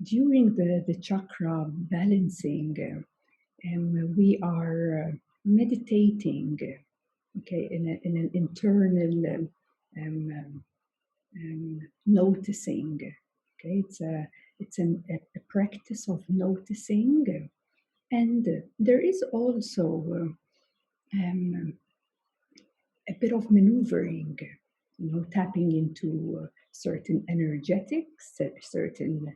during the chakra balancing, we are meditating, okay, in an internal noticing. Okay, a practice of noticing, and there is also a bit of maneuvering, tapping into certain energetics, certain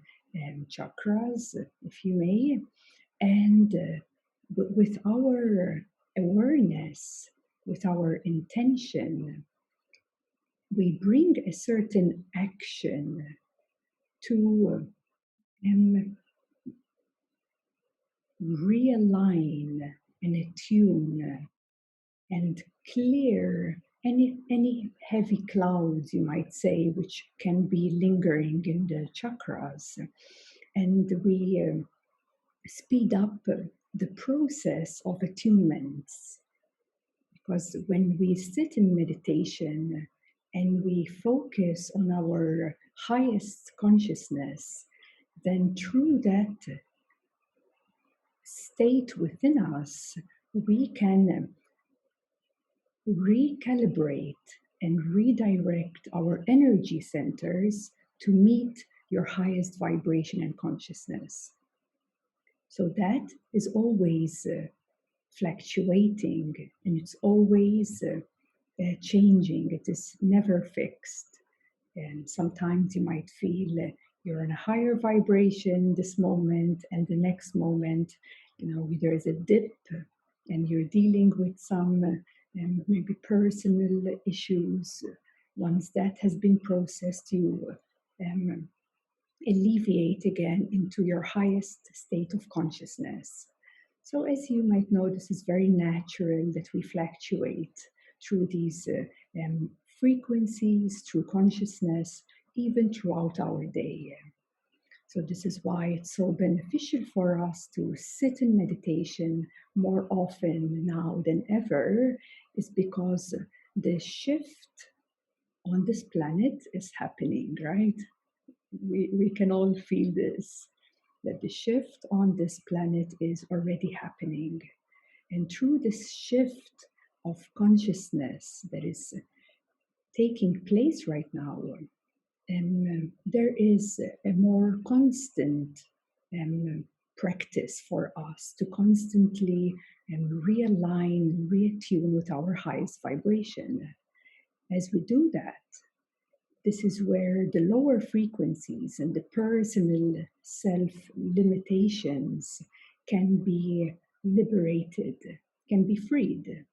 chakras, if you may, and with our awareness, with our intention, we bring a certain action to realign and attune and clear any heavy clouds, you might say, which can be lingering in the chakras. And we speed up the process of attunements, because when we sit in meditation and we focus on our highest consciousness, then through that state within us, we can recalibrate and redirect our energy centers to meet your highest vibration and consciousness. So that is always fluctuating, and it's always changing. It is never fixed. And sometimes you might feel you're in a higher vibration this moment, and the next moment, there's a dip, and you're dealing with some maybe personal issues. Once that has been processed, you alleviate again into your highest state of consciousness. So, as you might know, this is very natural that we fluctuate through these frequencies, through consciousness, even throughout our day. So this is why it's so beneficial for us to sit in meditation more often now than ever, is because the shift on this planet is happening, right? We can all feel this, that the shift on this planet is already happening. And through this shift of consciousness that is taking place right now, there is a more constant practice for us to constantly realign, reattune with our highest vibration. As we do that, this is where the lower frequencies and the personal self-limitations can be liberated, can be freed.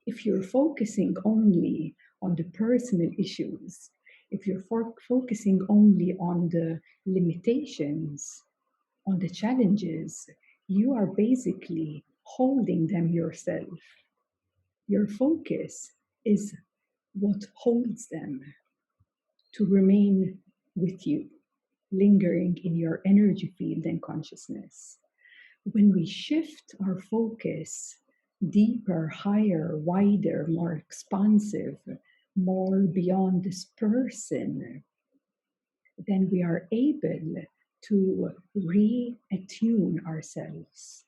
If you're focusing only on the personal issues, if you're focusing only on the limitations, on the challenges, you are basically holding them yourself. Your focus is what holds them to remain with you, lingering in your energy field and consciousness. When we shift our focus deeper, higher, wider, more expansive, more beyond this person, then we are able to re-attune ourselves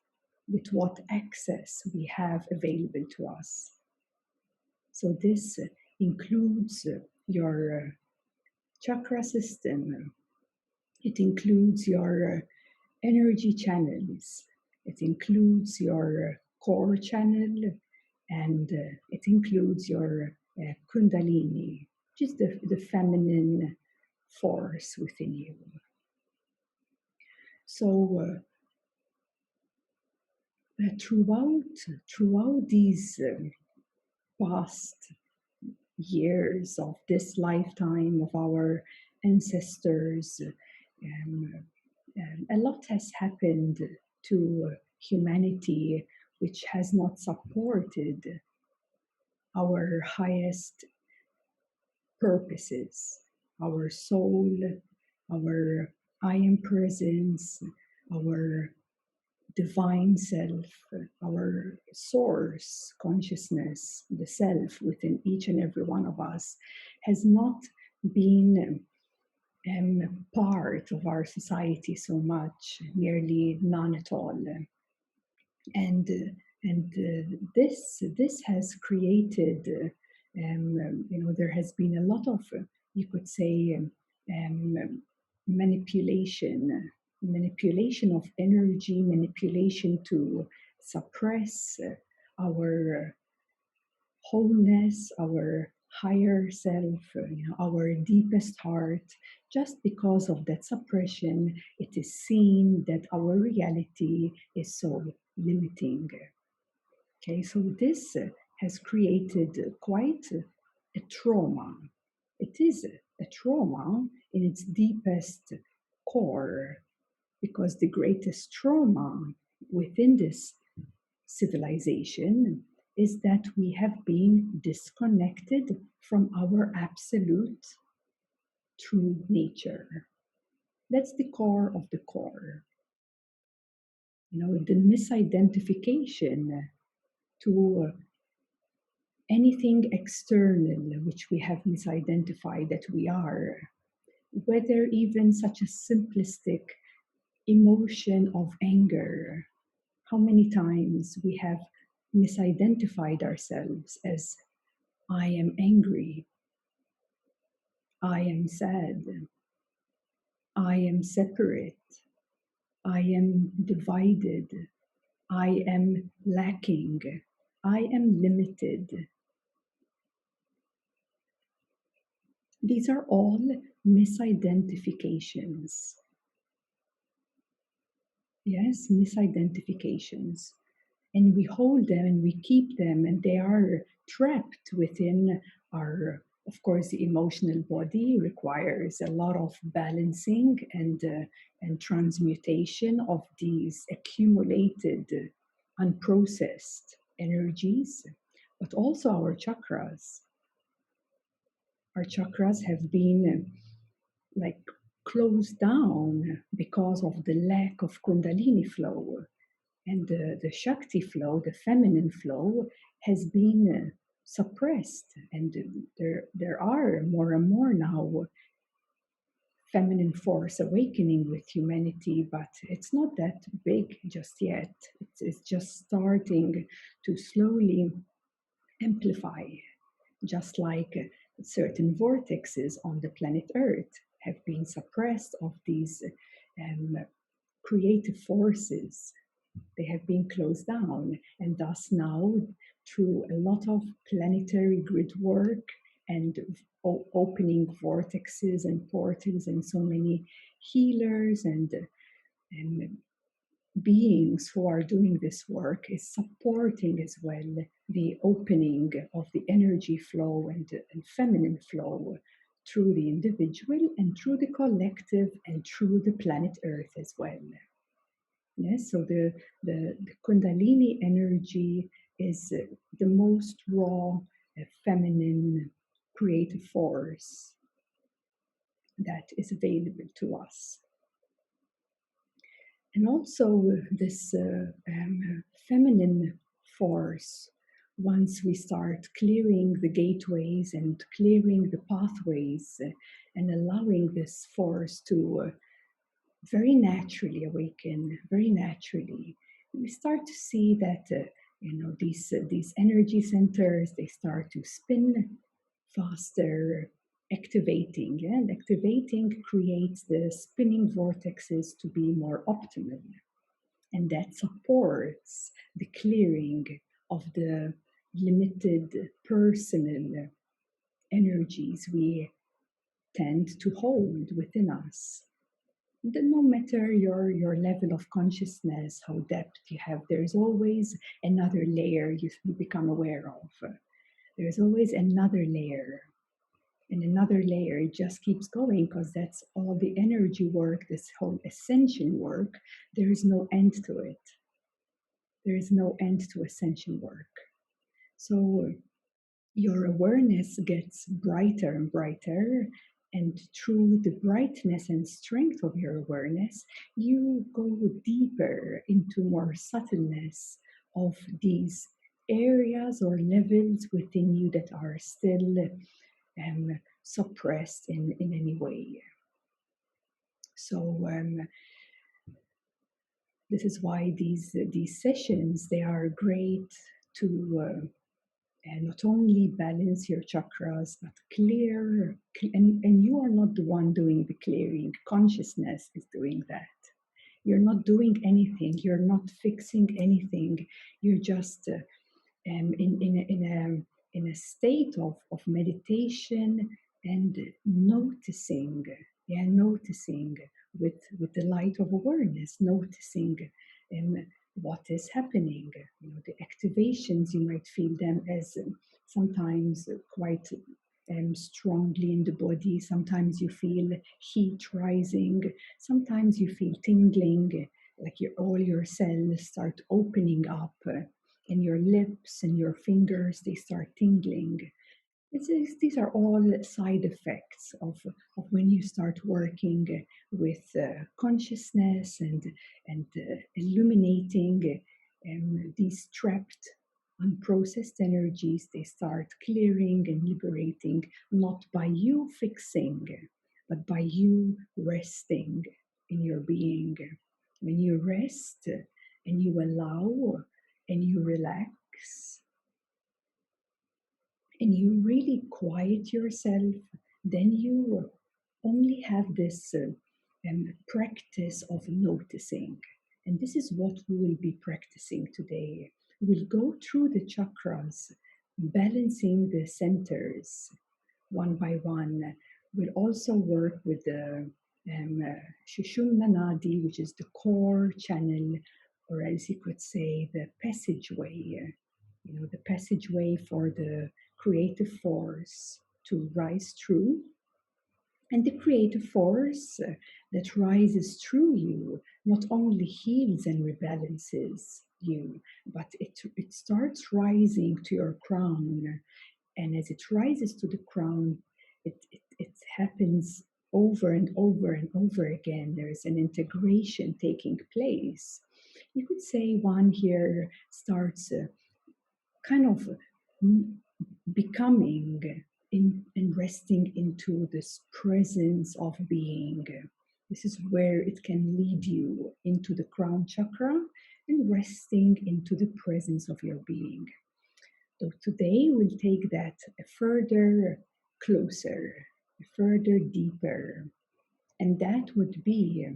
with what access we have available to us. So this includes your chakra system. It includes your energy channels. It includes your core channel, and it includes your Kundalini, which is the feminine force within you. So throughout these past years of this lifetime of our ancestors, a lot has happened to humanity which has not supported our highest purposes, our soul, our I am presence, our divine self, our source consciousness, the self within each and every one of us, has not been part of our society so much, nearly none at all. And this has created, there has been a lot of, you could say, manipulation of energy, manipulation to suppress our wholeness, our higher self, our deepest heart. Just because of that suppression, it is seen that our reality is so limiting. Okay, so this has created quite a trauma. It is a trauma in its deepest core, because the greatest trauma within this civilization is that we have been disconnected from our absolute true nature. That's the core of the core. The misidentification to anything external which we have misidentified that we are, whether even such a simplistic emotion of anger. How many times we have misidentified ourselves as I am angry, I am sad, I am separate, I am divided, I am lacking, I am limited. These are all misidentifications. Yes, misidentifications. And we hold them and we keep them, and they are trapped within our, of course, the emotional body requires a lot of balancing and transmutation of these accumulated, unprocessed energies, but also our chakras. Our chakras have been like closed down because of the lack of Kundalini flow. And the Shakti flow, the feminine flow, has been suppressed. And there are more and more now feminine force awakening with humanity, but it's not that big just yet. It's just starting to slowly amplify, just like certain vortexes on the planet Earth have been suppressed of these creative forces. They have been closed down, and thus now, through a lot of planetary grid work and opening vortexes and portals, and so many healers and beings who are doing this work is supporting as well the opening of the energy flow and feminine flow through the individual and through the collective and through the planet Earth as well. Yes, so the Kundalini energy is the most raw, feminine, creative force that is available to us. And also, this feminine force, once we start clearing the gateways and clearing the pathways and allowing this force to very naturally awaken, very naturally, we start to see that these energy centers, they start to spin faster, activating, and activating creates the spinning vortexes to be more optimal, and that supports the clearing of the limited personal energies we tend to hold within us. No matter your level of consciousness, how depth you have, there's always another layer you become aware of. There's always another layer, and another layer. It just keeps going, because that's all the energy work, this whole ascension work. There is no end to it. There is no end to ascension work. So your awareness gets brighter and brighter, and through the brightness and strength of your awareness, you go deeper into more subtleness of these areas or levels within you that are still suppressed in any way. So this is why these sessions, they are great to not only balance your chakras, but clear. And you are not the one doing the clearing. Consciousness is doing that. You're not doing anything. You're not fixing anything. You're just in a state of meditation and noticing, yeah, noticing with the light of awareness, noticing um, what is happening. You know, the activations, you might feel them as sometimes quite strongly in the body. Sometimes you feel heat rising. Sometimes you feel tingling, like all your cells start opening up. And your lips and your fingers, they start tingling. These are all side effects of when you start working with consciousness and illuminating these trapped, unprocessed energies. They start clearing and liberating, not by you fixing, but by you resting in your being. When you rest and you allow and you relax and you really quiet yourself, then you only have this practice of noticing. And this is what we will be practicing today. We'll go through the chakras, balancing the centers one by one. We'll also work with the Shushumna Nadi, which is the core channel, or as you could say, the passageway, the passageway for the creative force to rise through. And the creative force that rises through you not only heals and rebalances you, but it starts rising to your crown. And as it rises to the crown, it happens over and over and over again. There is an integration taking place. You could say one here starts kind of becoming and resting into this presence of being. This is where it can lead you into the crown chakra and resting into the presence of your being. So today we'll take that a further closer, a further deeper. And that would be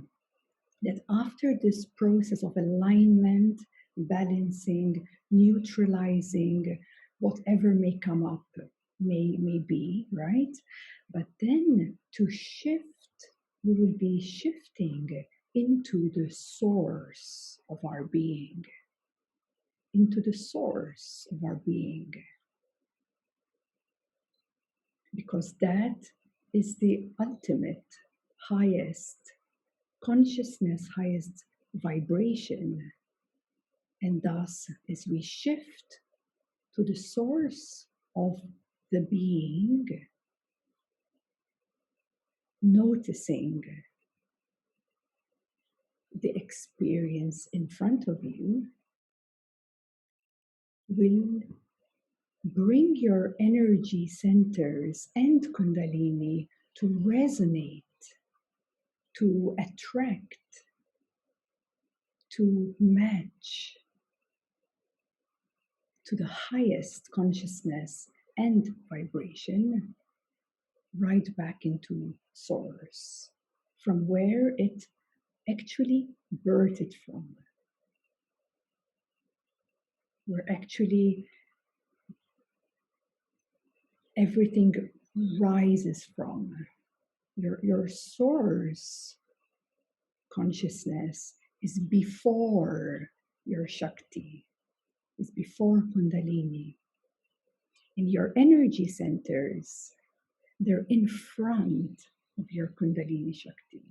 that after this process of alignment, balancing, neutralizing, whatever may come up, may be, right? But then to shift, we will be shifting into the source of our being, into the source of our being. Because that is the ultimate, highest consciousness, highest vibration. And thus, as we shift to the source of the being, noticing the experience in front of you, will bring your energy centers and Kundalini to resonate, to attract, to match to the highest consciousness and vibration, right back into source, from where it actually birthed from. Where actually everything rises from. Your source consciousness is before your Shakti, is before Kundalini. And your energy centers, they're in front of your Kundalini Shakti.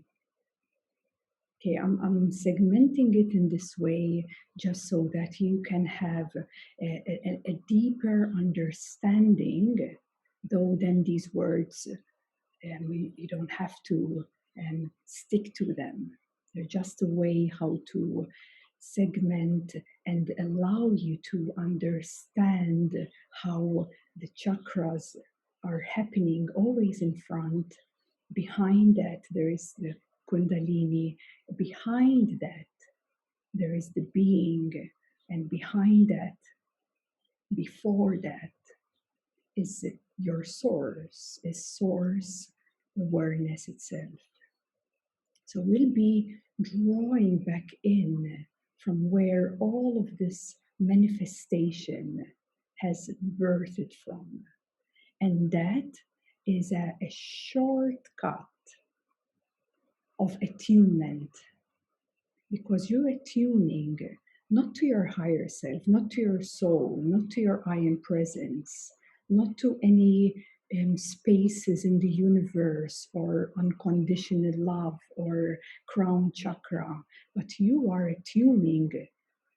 Okay, I'm segmenting it in this way just so that you can have a deeper understanding, though then these words, you don't have to stick to them. They're just a way how to segment and allow you to understand how the chakras are happening always in front. Behind that, there is the Kundalini. Behind that, there is the being, and behind that, before that, is your source, is source awareness itself. So we'll be drawing back in from where all of this manifestation has birthed from. And that is a shortcut of attunement, because you're attuning not to your higher self, not to your soul, not to your I am presence, not to any spaces in the universe or unconditional love or crown chakra, but you are attuning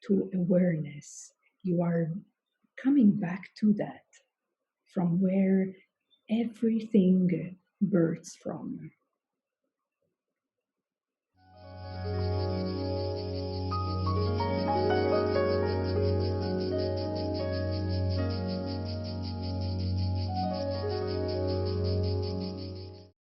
to awareness. You are coming back to that from where everything births from.